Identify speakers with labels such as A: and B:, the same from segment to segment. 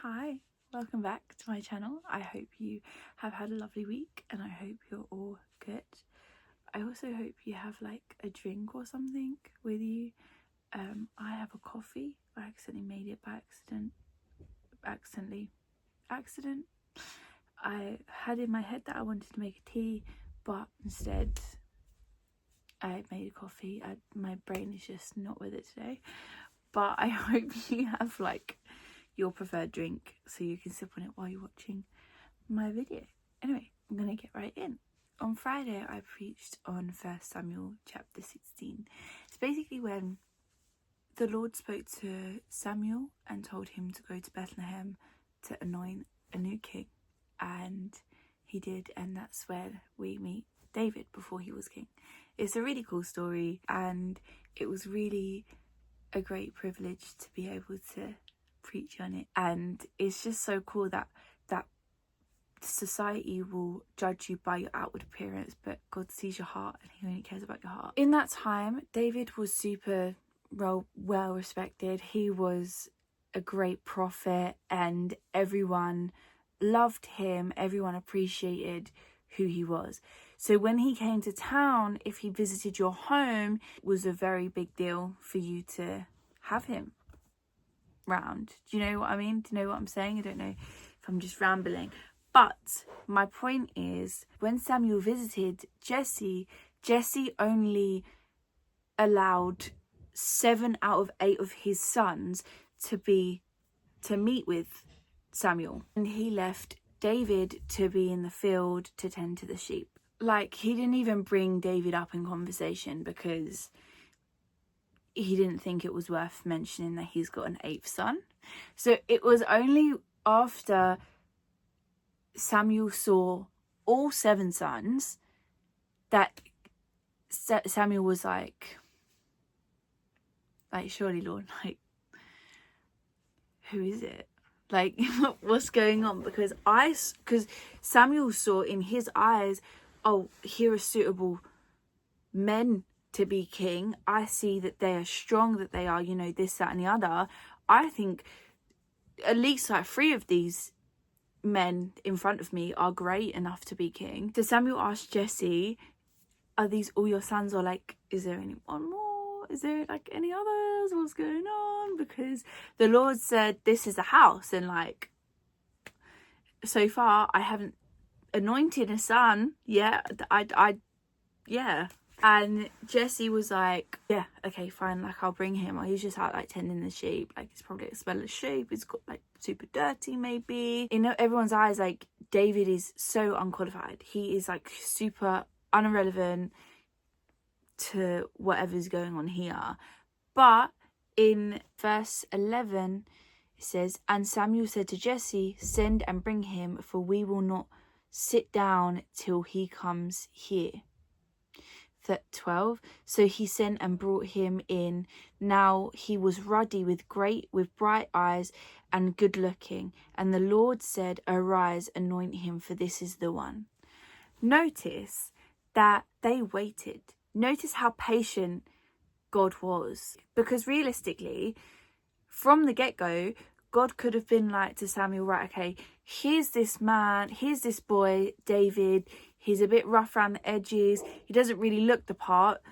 A: Hi, welcome back to my channel. I hope you have had a lovely week and I hope you're all good. I also hope you have like a drink or something with you. I have a coffee. I accidentally made it by accident. I had in my head that I wanted to make a tea, but instead I made a coffee. My brain is just not with it today. But I hope you have like your preferred drink so you can sip on it while you're watching my video. Anyway, I'm gonna get right in. On Friday I preached on 1 Samuel chapter 16. It's basically when the Lord spoke to Samuel and told him to go to Bethlehem to anoint a new king, and he did, and that's where we meet David before he was king. It's a really cool story and it was really a great privilege to be able to preach on it, and it's just so cool that society will judge you by your outward appearance, but God sees your heart and he only cares about your heart. In that time, David was super well respected. He was a great prophet and everyone loved him, everyone appreciated who he was. So when he came to town, if he visited your home, it was a very big deal for you to have him round. Do you know what I mean? Do you know what I'm saying? I don't know if I'm just rambling. But my point is, when Samuel visited Jesse only allowed 7 out of 8 of his sons to meet with Samuel. And he left David to be in the field to tend to the sheep. Like, he didn't even bring David up in conversation because he didn't think it was worth mentioning that he's got an 8th son. So it was only after Samuel saw all 7 sons that Samuel was like, surely Lord, like, who is it? Like, what's going on? Because Samuel saw in his eyes, oh, here are suitable men to be king. I see that they are strong, that they are, this, that and the other. I think at least like 3 of these men in front of me are great enough to be king. So Samuel asked Jesse, are these all your sons, or like, is there anyone more? Is there like any others? What's going on? Because the Lord said this is the house, and like, so far I haven't anointed a son yet. Yeah. And Jesse was like, yeah, okay, fine, like, I'll bring him. Or he's just out like tending the sheep. Like, he's probably a smellless sheep. He's got like super dirty maybe. In everyone's eyes, like, David is so unqualified. He is like super irrelevant to whatever's going on here. But in verse 11 it says, and Samuel said to Jesse, send and bring him, for we will not sit down till he comes here. 12, so he sent and brought him in. Now he was ruddy with bright eyes and good looking, and the Lord said, arise, anoint him, for this is the one. Notice that they waited. Notice how patient God was, because realistically, from the get-go, God could have been like to Samuel, right, okay, here's this man, here's this boy, David. He's a bit rough around the edges. He doesn't really look the part.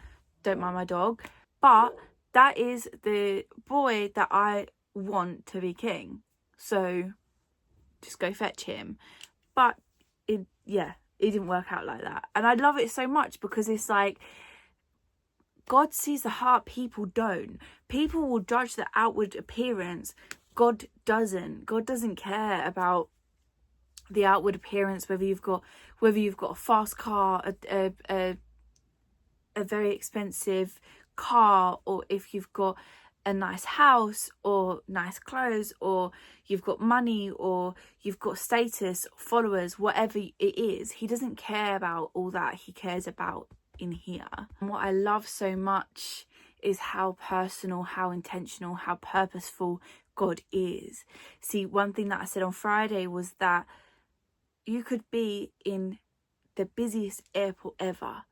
A: Don't mind my dog. But that is the boy that I want to be king. So just go fetch him. But it didn't work out like that. And I love it so much because it's like, God sees the heart, people don't. People will judge the outward appearance. God doesn't. God doesn't care about the outward appearance, whether you've got a fast car, a very expensive car, or if you've got a nice house or nice clothes, or you've got money, or you've got status, followers, whatever it is. He doesn't care about all that. He cares about in here. And what I love so much is how personal, how intentional, how purposeful God is. See, one thing that I said on Friday was that you could be in the busiest airport ever,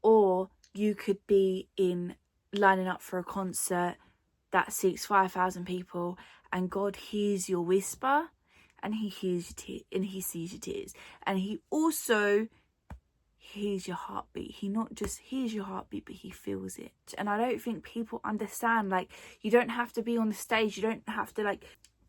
A: or you could be in lining up for a concert that seats 5,000 people, and God hears your whisper and he hears your tears, and he sees your tears, and he also hears your heartbeat. He not just hears your heartbeat, but he feels it. And I don't think people understand, like, you don't have to be on the stage, you don't have to like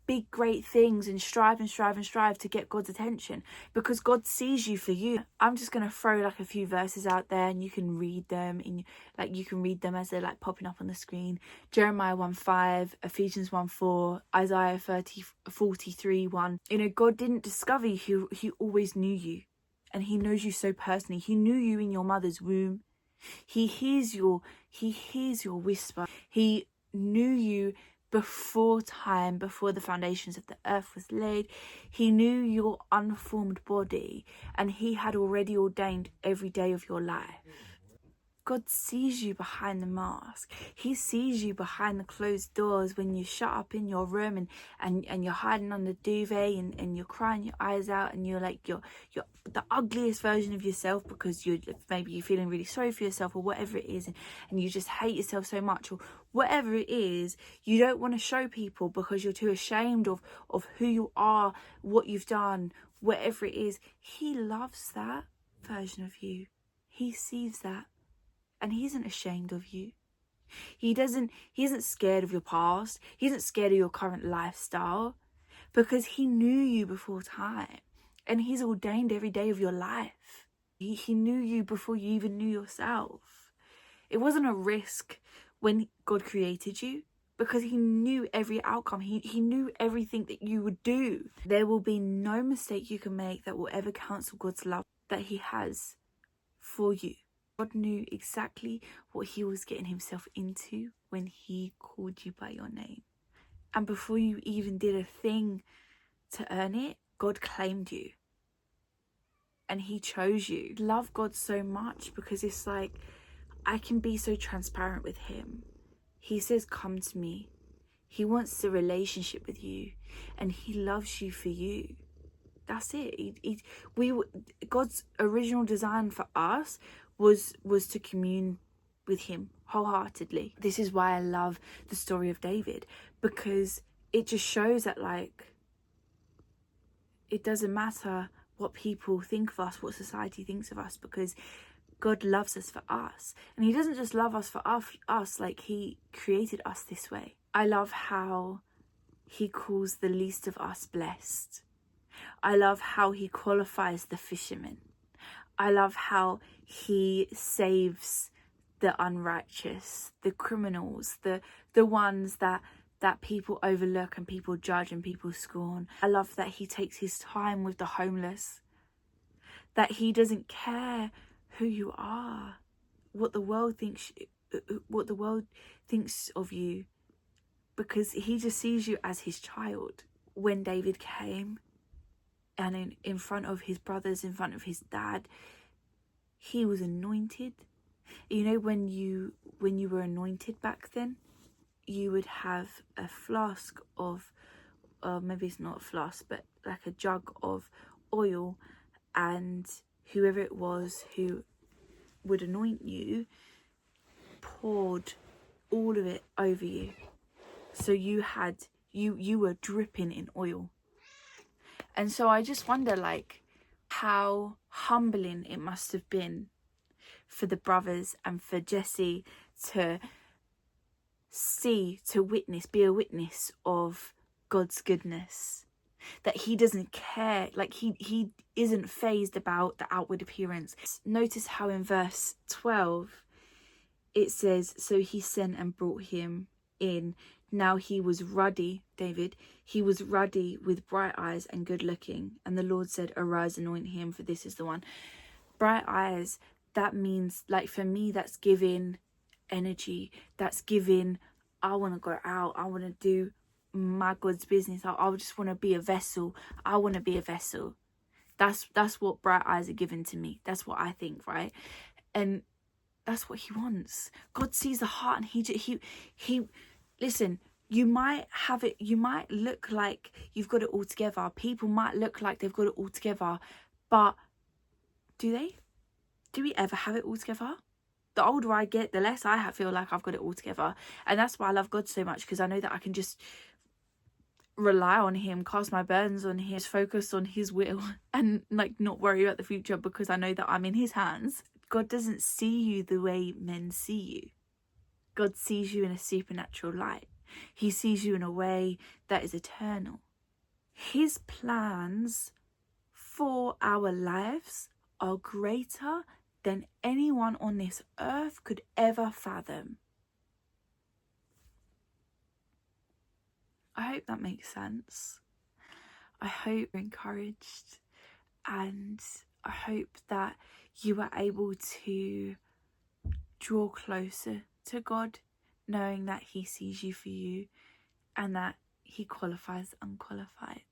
A: big great things and strive to get God's attention, because God sees you for you. I'm just gonna throw like a few verses out there, and you can read them you can read them as they're like popping up on the screen. Jeremiah 1:5, Ephesians 1:4, Isaiah 43:1. You know, God didn't discover you, he always knew you, and he knows you so personally. He knew you in your mother's womb. He hears your whisper. He knew you before time, before the foundations of the earth was laid. He knew your unformed body, and he had already ordained every day of your life. God sees you behind the mask. He sees you behind the closed doors when you shut up in your room and you're hiding under the duvet and you're crying your eyes out, and you're like you're the ugliest version of yourself because you're feeling really sorry for yourself, or whatever it is, and you just hate yourself so much, or whatever it is. You don't want to show people because you're too ashamed of who you are, what you've done, whatever it is. He loves that version of you. He sees that. And he isn't ashamed of you. He isn't scared of your past. He isn't scared of your current lifestyle, because he knew you before time, and he's ordained every day of your life. He knew you before you even knew yourself. It wasn't a risk when God created you, because he knew every outcome. He knew everything that you would do. There will be no mistake you can make that will ever cancel God's love that he has for you. God knew exactly what he was getting himself into when he called you by your name. And before you even did a thing to earn it, God claimed you. And he chose you. I love God so much because it's like, I can be so transparent with him. He says, come to me. He wants a relationship with you, and he loves you for you. That's it. God's original design for us was to commune with him wholeheartedly. This is why I love the story of David, because it just shows that, like, it doesn't matter what people think of us, what society thinks of us, because God loves us for us. And he doesn't just love us for us, like, he created us this way. I love how he calls the least of us blessed. I love how he qualifies the fishermen. I love how he saves the unrighteous, the criminals, the ones that people overlook and people judge and people scorn. I love that he takes his time with the homeless, that he doesn't care who you are, what the world thinks of you, because he just sees you as his child. When David came, and in front of his brothers, in front of his dad, he was anointed. You know, when you were anointed back then, you would have a flask of, maybe it's not a flask, but like a jug of oil, and whoever it was who would anoint you poured all of it over you. So you were dripping in oil. And so I just wonder, like, how humbling it must have been for the brothers and for Jesse to be a witness of God's goodness. That he doesn't care, like he isn't fazed about the outward appearance. Notice how in verse 12 it says, so he sent and brought him in. Now he was ruddy, David. He was ruddy with bright eyes and good looking. And the Lord said, arise, anoint him, for this is the one. Bright eyes, that means, like, for me, that's giving energy. That's giving, I want to go out. I want to do my God's business. I just want to be a vessel. I want to be a vessel. That's what bright eyes are given to me. That's what I think, right? And that's what he wants. God sees the heart, and he listen, you might have it, you might look like you've got it all together. People might look like they've got it all together, but do they? Do we ever have it all together? The older I get, the less I feel like I've got it all together. And that's why I love God so much, because I know that I can just rely on him, cast my burdens on him, focus on his will, and like not worry about the future because I know that I'm in his hands. God doesn't see you the way men see you. God sees you in a supernatural light. He sees you in a way that is eternal. His plans for our lives are greater than anyone on this earth could ever fathom. I hope that makes sense. I hope you're encouraged, and I hope that you are able to draw closer to God, knowing that he sees you for you and that he qualifies unqualified.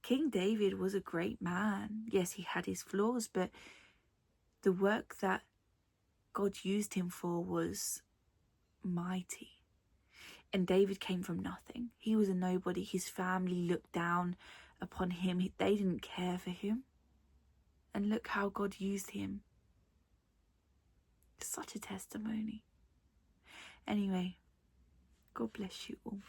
A: King David was a great man. Yes, he had his flaws, but the work that God used him for was mighty. And David came from nothing. He was a nobody. His family looked down upon him. They didn't care for him. And look how God used him. Such a testimony. Anyway, God bless you all.